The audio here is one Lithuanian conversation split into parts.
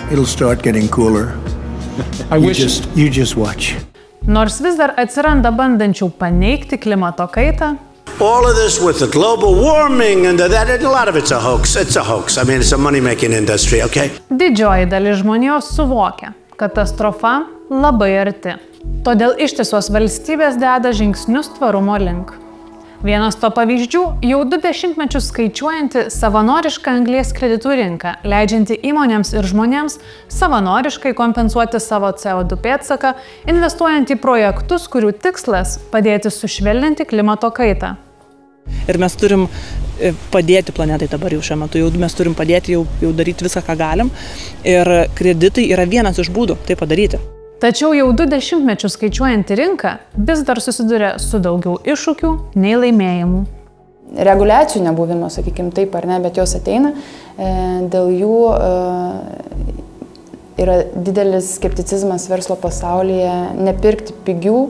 It'll start getting cooler. You just watch. Nors vis dar atsiranda bandančių paneigti klimato kaitą, all of this with the global warming and that, a lot of it's a hoax. It's a hoax. I mean, it's a money-making industry, okay? Didžioji dalis žmonijos suvokia, katastrofa labai arti. Todėl ištisos valstybės deda žingsnius tvarumo link. Vienas to pavyzdžių – jau 20 metus skaičiuojanti savanorišką anglies kreditų rinką, leidžianti įmonėms ir žmonėms savanoriškai kompensuoti savo CO2 pėdsaką, investuojant į projektus, kurių tikslas – padėti sušvelninti klimato kaitą. Ir mes turim padėti planetai dabar jau šiuo metu, mes turim padėti jau daryti viską, ką galim. Ir kreditai yra vienas iš būdų tai padaryti. Tačiau jau 20 metus skaičiuojanti rinka vis dar susiduria su daugiau iššūkių nei laimėjimų. Reguliacijų nebuvimo, sakykime taip ar ne, bet jos ateina. Dėl jų yra didelis skepticizmas verslo pasaulyje nepirkti pigių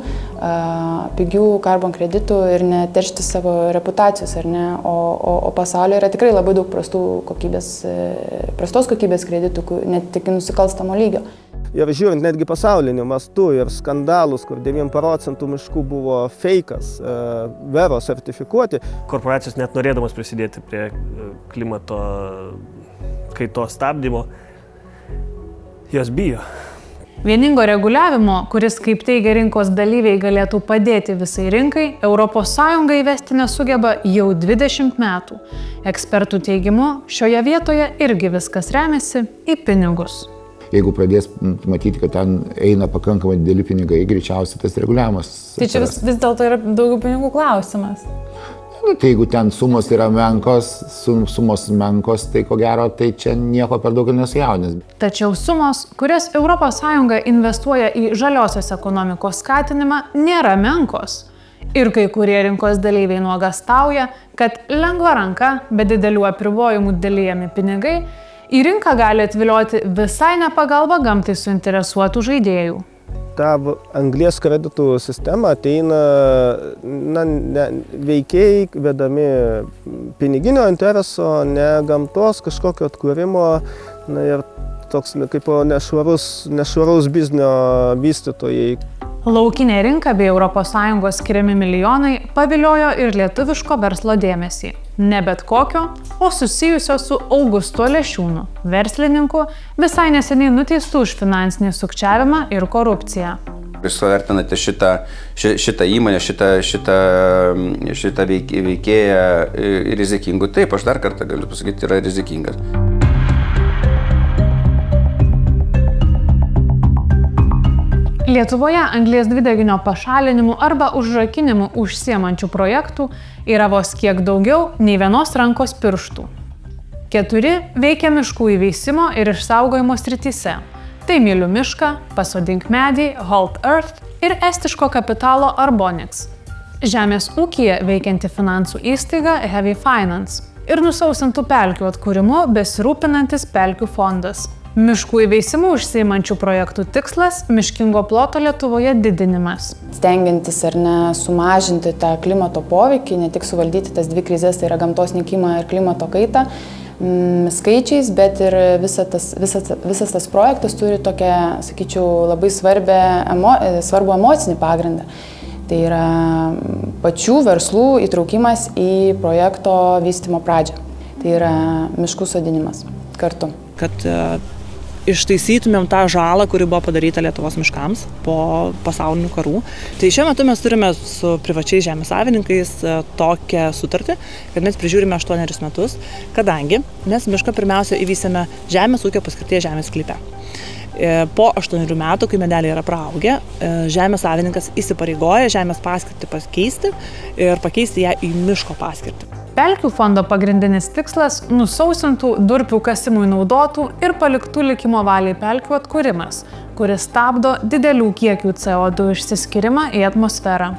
karbon kreditų ir neteršti savo reputacijos, ar ne? O pasaulyje yra tikrai labai daug prastos kokybės kreditų, net tik nusikalstamo lygio. Ir žiūrint netgi pasauliniu mastu ir skandalus, kur 9% miškų buvo feikas, vero sertifikuoti. Korporacijos net norėdamos prisidėti prie klimato kaitos stabdymo, jos bijo. Vieningo reguliavimo, kuris, kaip teigia rinkos dalyviai, galėtų padėti visai rinkai, ES įvesti nesugeba jau 20 metų. Ekspertų teigimu, šioje vietoje irgi viskas remiasi į pinigus. Jeigu pradės matyti, kad ten eina pakankamai dideli pinigai, greičiausiai tas reguliavimas. Tai čia vis dėlto yra daugiau pinigų klausimas. Tai jeigu ten sumos yra menkos, tai ko gero, tai čia nieko per daug nesujaudins. Tačiau sumos, kurias ES investuoja į žaliosios ekonomikos skatinimą, nėra menkos. Ir kai kurie rinkos dalyviai nuogąstauja, kad lengva ranka, be didelių apribojimų dalijami pinigai, į rinką gali atvilioti visai nepagalba gamtai suinteresuotų žaidėjų. Ta anglies kreditų sistema ateina veikėjai vedami piniginio intereso, ne gamtos kažkokio atkūrimo ir toks kaip nešvaraus biznio vystytojai. Laukinė rinka bei ES skiriami milijonai paviliojo ir lietuviško verslo dėmesį. Ne bet kokio, o susijusio su Augustu Olešiūnu, verslininku, visai neseniai nuteistu už finansinį sukčiavimą ir korupciją. Jūs vertinate šitą įmonę, šitą veikėją rizikingų. Taip, aš dar kartą galiu pasakyti, yra rizikingas. Lietuvoje anglies dvideginio pašalinimu arba užrakinimu užsiemančių projektų yra vos kiek daugiau nei vienos rankos pirštų. 4 veikia miškų įveisimo ir išsaugojimo srityse. Tai Myliu mišką, Pasodink medį, Hold Earth ir estiško kapitalo Arbonix. Žemės ūkyje veikianti finansų įstaiga Heavy Finance ir nusausintų pelkių atkūrimu besirūpinantis pelkių fondas. Miškų įveisimu užsiimančių projektų tikslas – miškingo ploto Lietuvoje didinimas. Stengiantis ar ne sumažinti tą klimato poveikį, ne tik suvaldyti tas 2 krizės, tai yra gamtos nykimą ir klimato kaitą, skaičiais, bet ir visas tas projektas turi tokią, sakyčiau, labai svarbų emocinį pagrindą. Tai yra pačių verslų įtraukimas į projekto vystymo pradžią. Tai yra miškų sodinimas kartu. Kad ištaisytumėm tą žalą, kuri buvo padaryta Lietuvos miškams po pasaulinių karų. Tai šiuo metu mes turime su privačiais žemės savininkais tokią sutartį, kad mes prižiūrime 8 metus, kadangi mes mišką pirmiausia įveisėme žemės ūkio paskirties žemės sklype. Po 8 metų, kai medeliai yra praaugę, žemės savininkas įsipareigoja žemės paskirtį pakeisti ir pakeisti ją į miško paskirtį. Pelkių fondo pagrindinis tikslas – nusausintų, durpių kasimui naudotų ir paliktų likimo valiai pelkių atkūrimas, kuris stabdo didelių kiekių CO2 išsiskyrimą į atmosferą.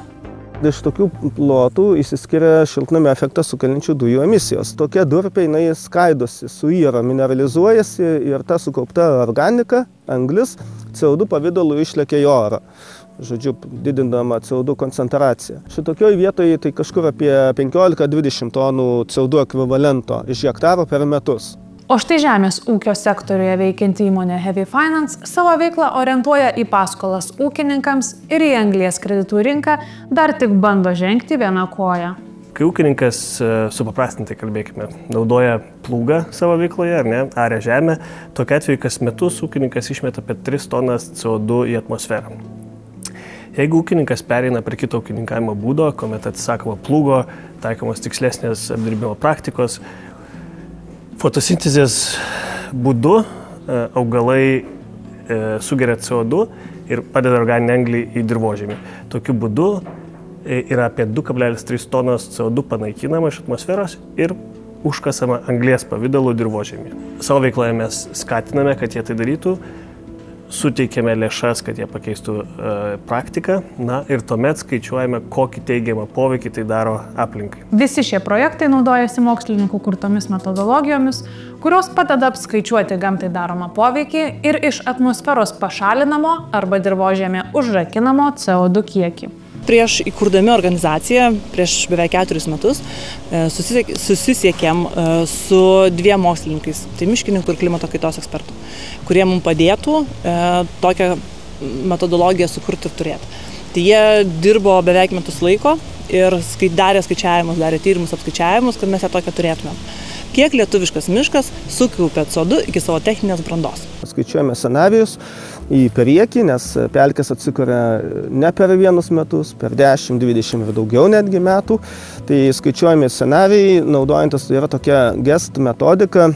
Iš tokių plotų išsiskiria šiltnamio efektą sukeliančių dujų emisijos. Tokie durpiai skaidosi, suyra, mineralizuojasi ir ta sukaupta organika, anglis, CO2 pavidalu išlekia į orą. Žodžiu, didindama CO2 koncentraciją. Šitokioj vietoje tai kažkur apie 15-20 tonų CO2 ekvivalento iš hektaro per metus. O štai žemės ūkio sektoriuje veikianti įmonė Heavy Finance savo veiklą orientuoja į paskolas ūkininkams ir į anglies kreditų rinką dar tik bando žengti vieną koją. Kai ūkininkas, supaprastintai kalbėkime, naudoja plūgą savo veikloje, ar ne, aria žemę, tokia atveju kas metus ūkininkas išmeta apie 3 tonas CO2 į atmosferą. Jeigu ūkininkas pereina prie kito ūkininkavimo būdo, kuomet atsisakoma plūgo, taikomos tikslesnės apdirbimo praktikos, fotosintezės būdu augalai sugeria CO2 ir padeda organinę anglį į dirvožemį. Tokiu būdu yra apie 2,3 tonos CO2 panaikinama iš atmosferos ir užkasama anglies pavidalu dirvožemį. Savo veikloje mes skatiname, kad jie tai darytų, suteikiame lėšas, kad jie pakeistų praktiką, na ir tuomet skaičiuojame, kokį teigiamą poveikį tai daro aplinkai. Visi šie projektai naudojasi mokslininkų kurtomis metodologijomis, kurios padeda apskaičiuoti gamtai daromą poveikį ir iš atmosferos pašalinamo arba dirvožemį užrakinamo CO2 kiekį. Prieš įkurdami organizaciją, prieš beveik 4 metus, susisiekėm su 2 mokslininkais, tai miškininkų ir klimato kaitos ekspertų, kurie mums padėtų tokią metodologiją sukurti ir turėti. Tai jie dirbo beveik metus laiko ir darė skaičiavimus, darė tyrimus, apskaičiavimus, kad mes ją tokią turėtumėm. Kiek lietuviškas miškas sukaupia CO2 iki savo techninės brandos. Skaičiuojame scenarijus į priekį, nes pelkės atsikuria ne per 1 metus, per 10, 20 ir daugiau netgi metų. Tai skaičiuojami scenarijai, naudojantis tai yra tokia GEST metodika.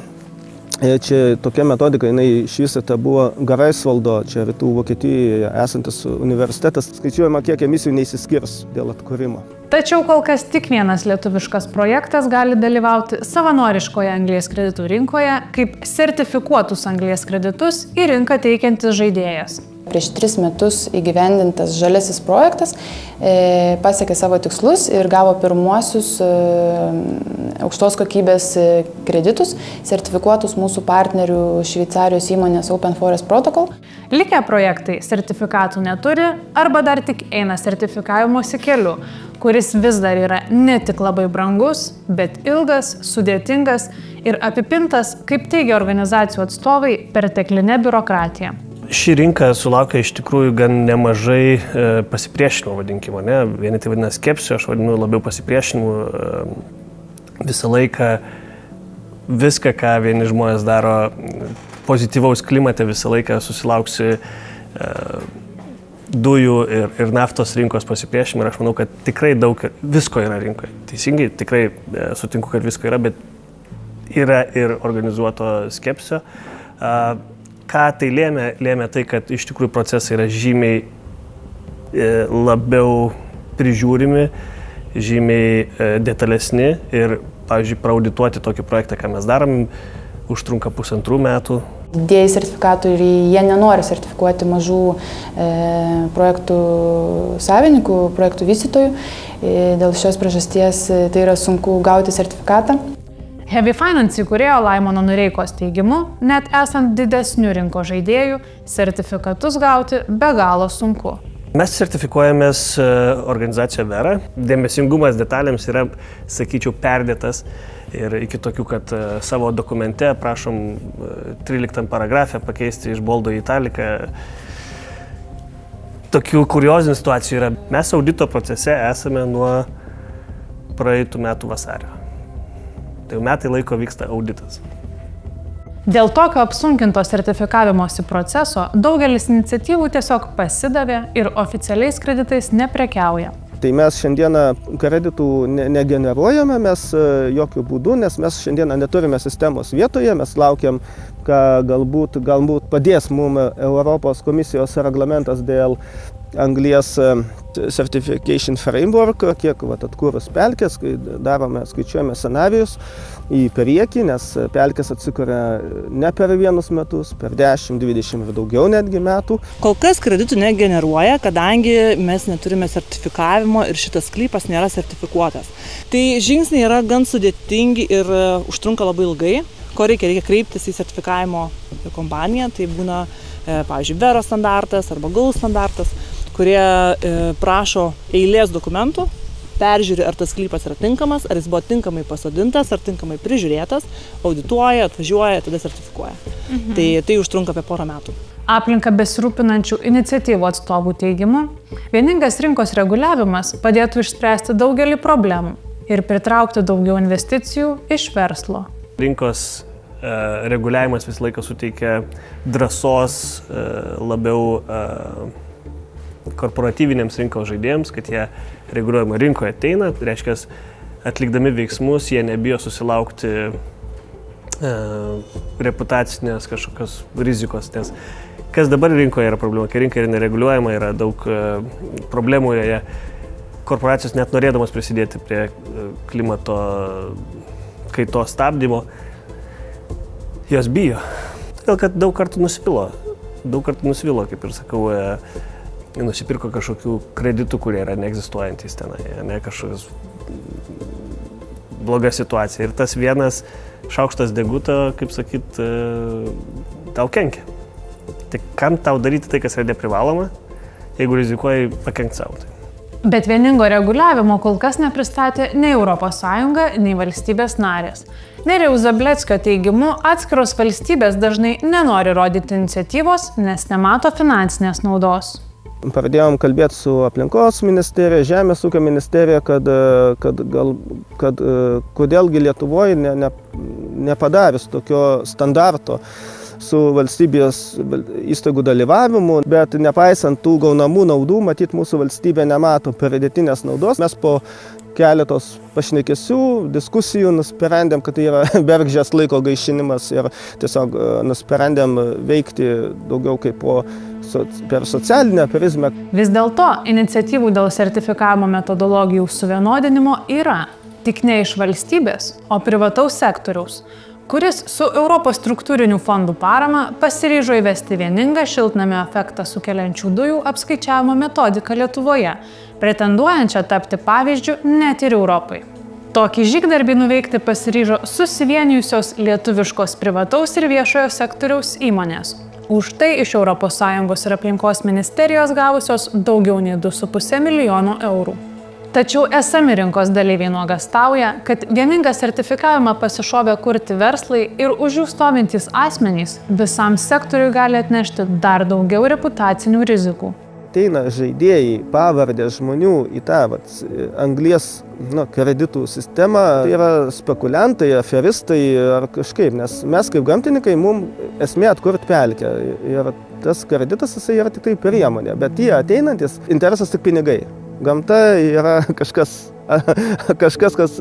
Čia tokia metodika, jinai išvystyta buvo Greifswaldo, čia rytų Vokietijoje esantis universitetas. Skaičiuojama, kiek emisijų neįsiskirs dėl atkūrimo. Tačiau kol kas tik vienas lietuviškas projektas gali dalyvauti savanoriškoje anglies kreditų rinkoje kaip sertifikuotus anglies kreditus į rinką teikiantis žaidėjas. Prieš 3 metus įgyvendintas žaliasis projektas pasiekė savo tikslus ir gavo pirmuosius aukštos kokybės kreditus, sertifikuotus mūsų partnerių Šveicarijos įmonės Open Forest Protocol. Likę projektai sertifikatų neturi arba dar tik eina sertifikavimosi keliu, kuris vis dar yra ne tik labai brangus, bet ilgas, sudėtingas ir apipintas, kaip teigia organizacijų atstovai, pertekline biurokratija. Ši rinka sulaukia iš tikrųjų gan nemažai pasipriešinimo, vadinkimo, ne? Vieni tai vadina skepsiu, aš vadinu labiau pasipriešinimu. Visą laiką viską, ką vieni žmonės daro pozityvaus klimate, visą laiką susilauksi dujų ir naftos rinkos pasipriešinimo. Ir aš manau, kad tikrai daug visko yra rinkoje. Teisingai, tikrai sutinku, kad visko yra, bet yra ir organizuoto skepsio. Ką tai lėmė tai, kad iš tikrųjų procesai yra žymiai labiau prižiūrimi, žymiai detalesni ir, pavyzdžiui, paaudituoti tokį projektą, ką mes darom, užtrunka 1,5 metų. Didieji sertifikatoriai, jie nenori sertifikuoti mažų projektų savininkų, projektų vystytojų. Dėl šios priežasties tai yra sunku gauti sertifikatą. Heavy Finance įkūrėjo Laimono Noreikos teigimu, net esant didesnių rinkos žaidėjų, sertifikatus gauti be galo sunku. Mes sertifikuojamės organizacijoje Vera. Dėmesingumas detalėms yra, sakyčiau, perdėtas ir iki tokių, kad savo dokumente prašom 13 paragrafę pakeisti iš boldo į italiką. Tokių kuriozinių situacijų yra. Mes audito procese esame nuo praeitų metų vasario. Tai jau metai laiko vyksta auditas. Dėl tokio apsunkinto sertifikavimosi proceso daugelis iniciatyvų tiesiog pasidavė ir oficialiais kreditais neprekiauja. Tai mes šiandieną kreditų negeneruojame, mes jokių būdų, nes mes šiandieną neturime sistemos vietoje, mes laukiam, kad galbūt padės mums Europos komisijos reglamentas dėl anglies certification framework, kiek atkūrus pelkės, kai skaičiuojame scenarijus į priekį, nes pelkės atsikuria ne per 1 metus, per 10, 20 ir daugiau netgi metų. Kol kas kreditų negeneruoja, kadangi mes neturime sertifikavimo ir šitas sklypas nėra sertifikuotas. Tai žingsniai yra gan sudėtingi ir užtrunka labai ilgai. Ko reikia kreiptis į sertifikavimo kompaniją, tai būna, pavyzdžiui, Vera standartas arba GAUL standartas, kurie prašo eilės dokumentų peržiūri, ar tas sklypas yra tinkamas, ar jis buvo tinkamai pasodintas, ar tinkamai prižiūrėtas, audituoja, atvažiuoja, tada sertifikuoja. Tai užtrunka apie porą metų. Aplinką besirūpinančių iniciatyvų atstovų teigimu, vieningas rinkos reguliavimas padėtų išspręsti daugelį problemų ir pritraukti daugiau investicijų iš verslo. Rinkos reguliavimas visą laiką suteikia drąsos labiau korporatyviniams rinkos žaidėjams, kad jie reguliuojama rinkoje ateina, tai reiškia, atlikdami veiksmus, jie nebijo susilaukti reputacinės kažkokios rizikos, nes kas dabar rinkoje yra problema, kai rinka yra nereguliuojama, yra daug problemų joje, korporacijos net norėdamos prisidėti prie klimato kaitos stabdymo, jos bijo. Todėl, kad daug kartų nusivilo, kaip ir sakau, nusipirko kažkokių kreditų, kurie yra neegzistuojantys tenai, ne kažkokios bloga situacija. Ir tas vienas šaukštas deguto, kaip sakyt, tau kenkia. Tai kam tau daryti tai, kas yra neprivaloma, jeigu rizikuoji pakenkti savo? Bet vieningo reguliavimo kol kas nepristatė nei ES, nei valstybės narės. Nerijaus Zableckio teigimu, atskiros valstybės dažnai nenori rodyti iniciatyvos, nes nemato finansinės naudos. Pradėjom kalbėti su aplinkos ministerija, Žemės ūkio ministerija, kad kodėlgi Lietuvoje nepadarius tokio standarto su valstybės įstaigų dalyvavimu, bet nepaisant tų gaunamų naudų, matyt, mūsų valstybė nemato pridėtinės naudos. Mes po keletos pašnekesių, diskusijų nusprendėm, kad tai yra bergždžias laiko gaišinimas ir tiesiog nusprendėm veikti daugiau kaip per socialinę prizmę. Vis dėlto iniciatyvų dėl sertifikavimo metodologijų suvienodinimo yra, tik ne iš valstybės, o privataus sektoriaus, kuris su Europos struktūrinių fondų parama pasiryžo įvesti vieningą šiltnamio efektą sukeliančių dujų apskaičiavimo metodiką Lietuvoje, pretenduojančią tapti pavyzdžiu net ir Europai. Tokį žygdarbį nuveikti pasiryžo susivienijusios lietuviškos privataus ir viešojo sektoriaus įmonės. Už tai iš ES ir aplinkos ministerijos gavusios daugiau nei 2,5 milijono eurų. Tačiau esami rinkos dalyviai nuogąstauja, kad vieningą sertifikavimą pasišovė kurti verslai ir už jų stovintys asmenys visam sektoriui gali atnešti dar daugiau reputacinių rizikų. Ateina žaidėjai, pavardės žmonių į tą anglies kreditų sistemą, tai yra spekuliantai, aferistai ar kažkaip, nes mes kaip gamtininkai, mums esmė atkurti pelkę ir tas kreditas jisai yra tik tai priemonė, bet tie ateinantis interesas tik pinigai. Gamta yra kažkas, kas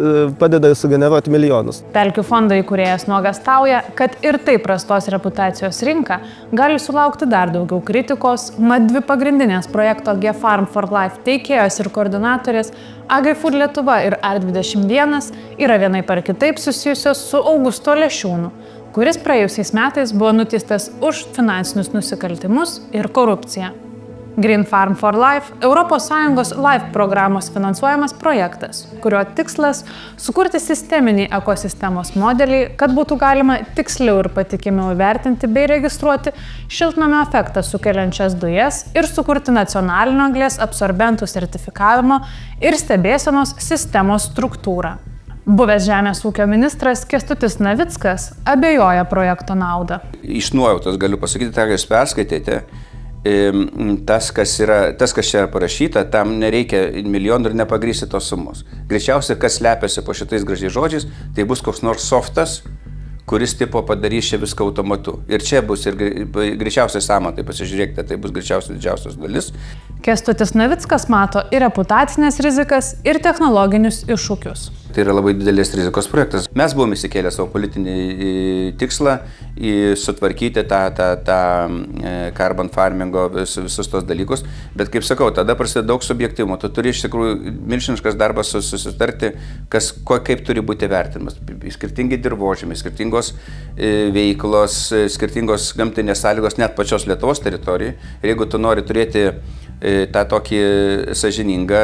padeda sugeneruoti milijonus. Pelkių fondo įkūrėjas nuogąstauja, kad ir taip prastos reputacijos rinka gali sulaukti dar daugiau kritikos, mat dvi pagrindinės projekto G-Farm for Life teikėjos ir koordinatorės AgriFood Lietuva ir R21 yra vienaip ar kitaip susijusios su Augusto Lešiūnu, kuris praėjusiais metais buvo nuteistas už finansinius nusikaltimus ir korupciją. Green Farm for Life – ES LIFE programos finansuojamas projektas, kurio tikslas – sukurti sisteminį ekosistemos modelį, kad būtų galima tiksliau ir patikimiau vertinti bei registruoti šiltnamio efektą sukeliančias dujas ir sukurti nacionalinio anglies absorbentų sertifikavimo ir stebėsenos sistemos struktūrą. Buvęs Žemės ūkio ministras Kęstutis Navickas abejoja projekto naudą. Iš nuojautos galiu pasakyti, tą, ką jūs perskaitėte, tas, kas čia parašyta, tam nereikia milijonų ir nepagrysi tos sumos. Greičiausiai, kas slepiasi po šitais gražiais žodžiais, tai bus koks nors softas, kuris tipo padarys čia viską automatu. Ir čia bus ir greičiausiai sąmatai, pasižiūrėkite, tai bus greičiausiai didžiausias dalis. Kęstutis Navickas mato ir reputacinės rizikas, ir technologinius iššūkius. Tai yra labai didelės rizikos projektas. Mes buvome įsikėlę savo politinį tikslą sutvarkyti tą carbon farmingo visus tos dalykus, bet kaip sakau, tada prasideda daug subjektyvumo. Tu turi iš tikrųjų milžiniškas darbas susitarti, kaip turi būti vertinimas. Skirtingi dirvožemiai, skirtingos veiklos, skirtingos gamtinės sąlygos net pačios Lietuvos teritorijai. Ir jeigu tu nori turėti tą tokį sąžiningą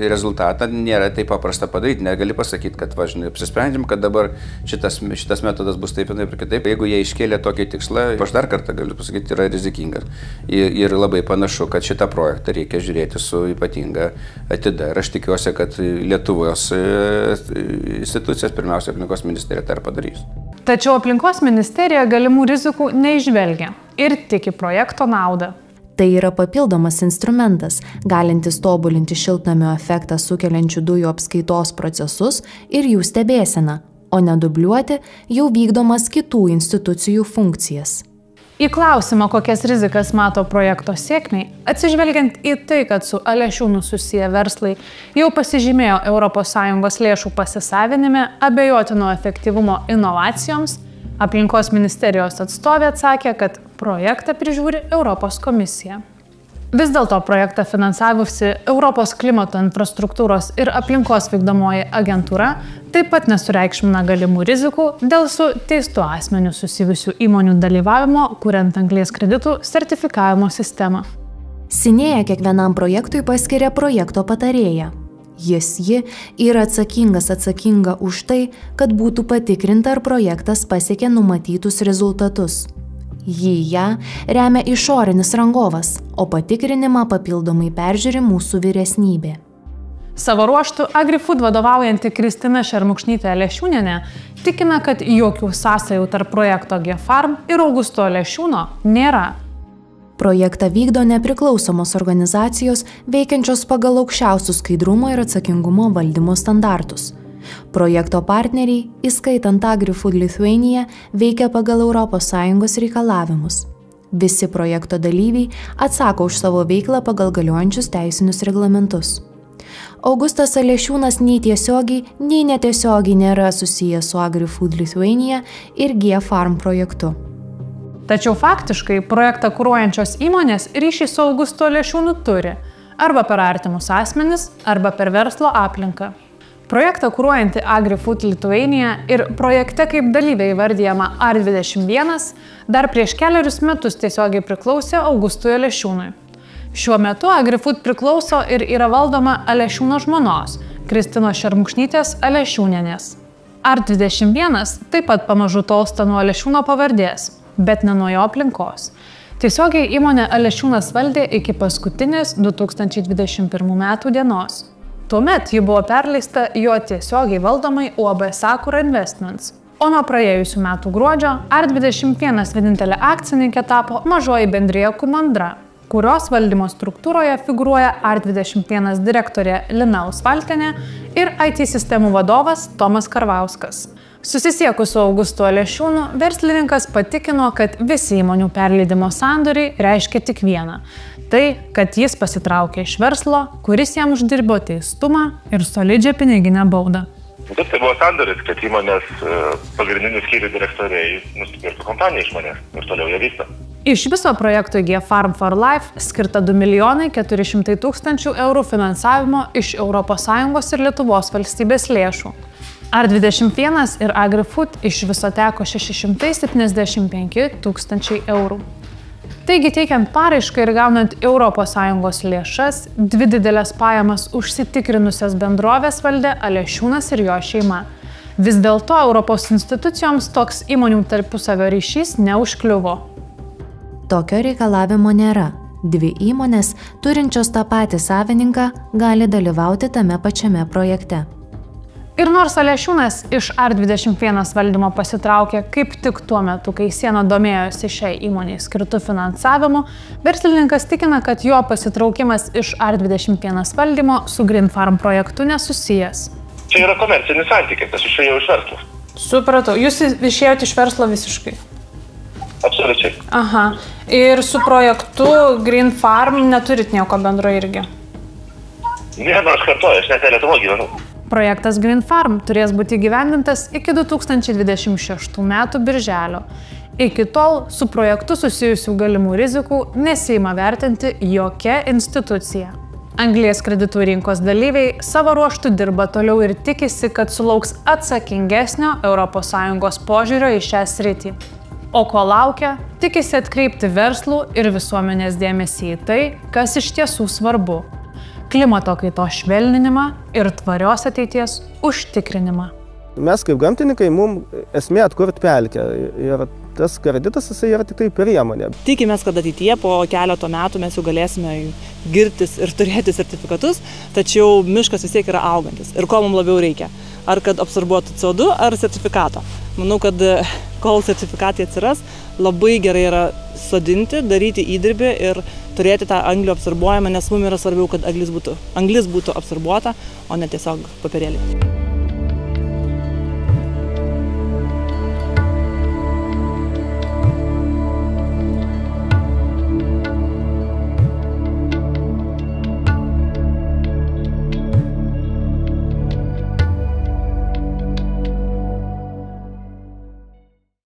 rezultatą nėra taip paprasta padaryti. Negali pasakyti, kad važinai, apsisprendžiam, kad dabar šitas metodas bus taip ir kitaip. Jeigu jie iškėlė tokį tikslą, aš dar kartą galiu pasakyti, yra rizikingas. Ir labai panašu, kad šitą projektą reikia žiūrėti su ypatinga atida. Ir aš tikiuosi, kad Lietuvos institucijas, pirmiausia, aplinkos ministerija tą ir padarys. Tačiau aplinkos ministerija galimų rizikų neižvelgia ir tiki projekto naudą. Tai yra papildomas instrumentas, galintis tobulinti šiltnamio efektą sukeliančių dujų apskaitos procesus ir jų stebėseną, o ne dubliuoti jau vykdomas kitų institucijų funkcijas. Į klausimą, kokias rizikas mato projekto sėkmiai, atsižvelgiant į tai, kad su Alešiūnu susiję verslai jau pasižymėjo ES lėšų pasisavinime, abejotino efektyvumo inovacijoms, aplinkos ministerijos atstovė atsakė, kad projektą prižiūri Europos komisija. Vis dėlto projektą finansavusi Europos klimato infrastruktūros ir aplinkos vykdomoji agentūra taip pat nesureikšmina galimų rizikų dėl su teistu asmeniu susijusių įmonių dalyvavimo, kuriant anglies kreditų sertifikavimo sistemą. Sinėja kiekvienam projektui paskiria projekto patarėją. Ji yra atsakinga už tai, kad būtų patikrinta, ar projektas pasiekė numatytus rezultatus. Ją remia išorinis rangovas, o patikrinimą papildomai peržiūri mūsų vyresnybė. Savo ruožtu AgriFood vadovaujanti Kristina Šermukšnytė Alešiūnienė tikina, kad jokių sąsajų tarp projekto G-Farm ir Augusto Alešiūno nėra. Projektą vykdo nepriklausomos organizacijos veikiančios pagal aukščiausius skaidrumo ir atsakingumo valdymo standartus. Projekto partneriai, įskaitant AgriFood Lithuania, veikia pagal ES reikalavimus. Visi projekto dalyviai atsako už savo veiklą pagal galiojančius teisinius reglamentus. Augustas Alešiūnas nei tiesiogiai, nei netiesiogiai nėra susijęs su AgriFood Lithuania ir G-Farm projektu. Tačiau faktiškai projektą kuruojančios įmonės ryšį su Augustu Alešiūnu turi arba per artimus asmenis, arba per verslo aplinką. Projektą kuruojanti AgriFood Lithuania ir projekte kaip dalyvė įvardyjama R21 dar prieš 4 metus tiesiogiai priklausė Augustui Alešiūnui. Šiuo metu AgriFood priklauso ir yra valdoma Alešiūno žmonos, Kristinos Šermukšnytės Alešiūnienės. R21 taip pat pamažu tolsta nuo Alešiūno pavardės, bet ne nuo jo aplinkos. Tiesiogiai įmonė Alešiūnas valdė iki paskutinės 2021 metų dienos. Tuomet ji buvo perleista jo tiesiogiai valdomai UAB Sakura Investments, o nuo praėjusių metų gruodžio R21 vienintelė akcininkė tapo mažoji bendrija Kumandra, kurios valdymo struktūroje figūruoja R21 direktorė Lina Usvaltienė ir IT sistemų vadovas Tomas Karvauskas. Susisiekus su Augustu Alešiūnu, verslininkas patikino, kad visi įmonių perleidimo sandoriai reiškia tik vieną. Tai, kad jis pasitraukė iš verslo, kuris jam uždirbo teistumą ir solidžią piniginę baudą. Tai buvo sandoris, kad įmonės pagrindinių skyrių direktoriai nusipirktų kompaniją iš manęs ir toliau ją vysto. Iš viso projektui G-Farm for Life skirta 2 400 000 eurų finansavimo iš ES ir Lietuvos valstybės lėšų. R21 ir AgriFood iš viso teko 675 000 eurų. Taigi, teikiant paraišką ir gaunant ES lėšas, 2 didelės pajamas užsitikrinusias bendrovės valdė Alešiūnas ir jo šeima. Vis dėlto Europos institucijoms toks įmonių tarpusavio ryšys neužkliuvo. Tokio reikalavimo nėra. 2 įmonės, turinčios tą patį savininką, gali dalyvauti tame pačiame projekte. Ir nors Alešiūnas iš R21 valdymo pasitraukė kaip tik tuo metu, kai Siena domėjosi šiai įmonei skirtų finansavimu, verslininkas tikina, kad jo pasitraukimas iš R21 valdymo su Green-Farm projektu nesusijęs. Čia yra komercinis santykis, aš išėjau iš verslo. Supratau, jūs išėjote iš verslo visiškai? Absoliučiai. Aha. Ir su projektu Green-Farm neturit nieko bendro irgi? Ne, aš kartuoju, aš net Lietuvoje gyvenu. Projektas Green-Farm turės būti įgyvendintas iki 2026 metų birželio. Iki tol su projektu susijusių galimų rizikų nesiima vertinti jokia institucija. Anglies kreditų rinkos dalyviai savo ruožtu dirba toliau ir tikisi, kad sulauks atsakingesnio ES požiūrio į šią sritį. O ko laukia, tikisi atkreipti verslų ir visuomenės dėmesį į tai, kas iš tiesų svarbu – klimato kaitos švelninimą ir tvarios ateities užtikrinimą. Mes kaip gamtininkai, mums esmė atkurti pelkę ir tas kreditas jisai yra tik tai priemonė. Tikimės, kad ateityje po keleto metų mes jau galėsime girtis ir turėti sertifikatus, tačiau miškas vis tiek yra augantis. Ir ko mums labiau reikia? Ar kad absorbuotų CO2, ar sertifikato? Manau, kad kol sertifikatai atsiras, labai gerai yra sodinti, daryti įdirbį ir turėti tą anglį absorbuojamą, nes mums yra svarbiau, kad anglis būtų absorbuota, o ne tiesiog papirėliai.